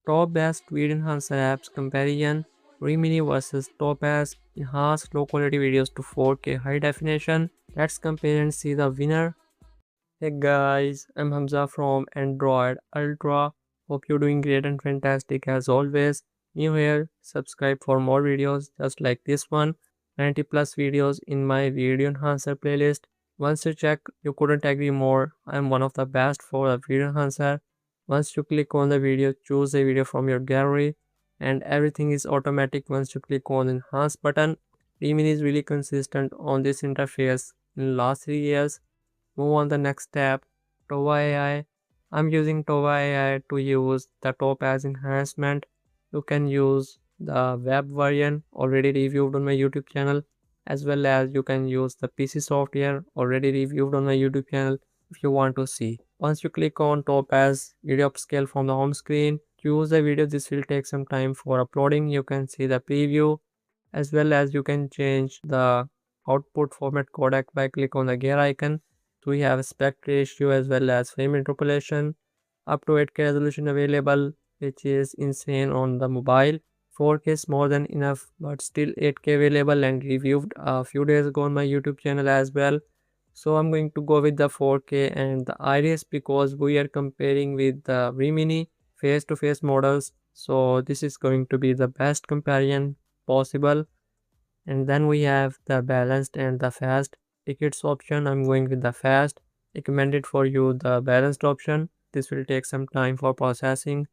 Top best video enhancer apps comparison. Remini versus Topaz enhanced low quality videos to 4K high definition. Let's compare and see the winner. Hey guys, I'm Hamza from Android Ultra. Hope you're doing great and fantastic as always. New here, subscribe for more videos just like this one. 90 plus videos in my video enhancer playlist. Once you check, you couldn't agree more. I'm one of the best for the video enhancer. Once you click on the video, choose a video from your gallery and everything is automatic once you click on enhance button. Remini is really consistent on this interface in last 3 years. Move on the next step, Tova AI. I'm using Tova AI to use the Topaz enhancement. You can use the web version already reviewed on my YouTube channel, as well as you can use the PC software already reviewed on my YouTube channel if you want to see. Once you click on Topaz video upscale from the home screen, choose the video. This will take some time for uploading. You can see the preview, as well as you can change the output format codec by click on the gear icon. So we have aspect ratio as well as frame interpolation, up to 8K resolution available, which is insane on the mobile. 4K is more than enough, but still 8K available and reviewed a few days ago on my YouTube channel as well. So I'm going to go with the 4K and the Iris because we are comparing with the Remini face-to-face models. So this is going to be the best comparison possible. And then we have the balanced and the fast tickets option. I'm going with the fast. Recommended for you the balanced option. This will take some time for processing.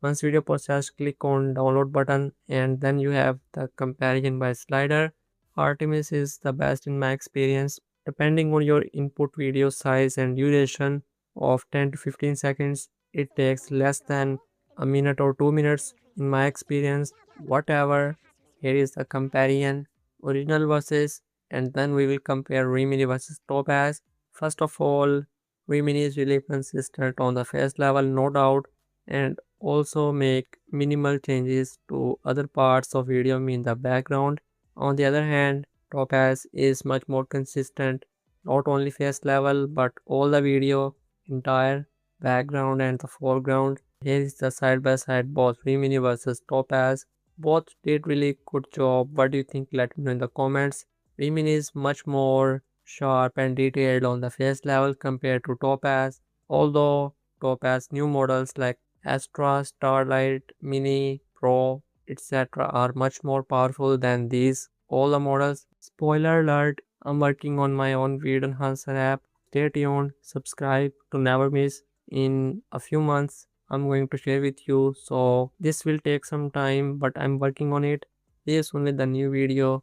Once video processed, click on download button and then you have the comparison by slider. Artemis is the best in my experience. Depending on your input video size and duration of 10 to 15 seconds, it takes less than a minute or 2 minutes in my experience. Whatever, here is the comparison, original versus, and then we will compare Remini versus Topaz. First of all, Remini is really consistent on the face level, no doubt, and also make minimal changes to other parts of video in the background. On the other hand, Topaz is much more consistent, not only face level but all the video, entire background and the foreground. Here is the side by side both Remini versus Topaz. Both did really good job. What do you think? Let me know in the comments. Remini is much more sharp and detailed on the face level compared to Topaz. Although Topaz new models like Astra, Starlight, Mini, Pro, etc. are much more powerful than these all the models. Spoiler alert, I'm working on my own video enhancer app. Stay tuned, subscribe to never miss. In a few months, I'm going to share with you. So this will take some time, but I'm working on it. See you soon with the new video.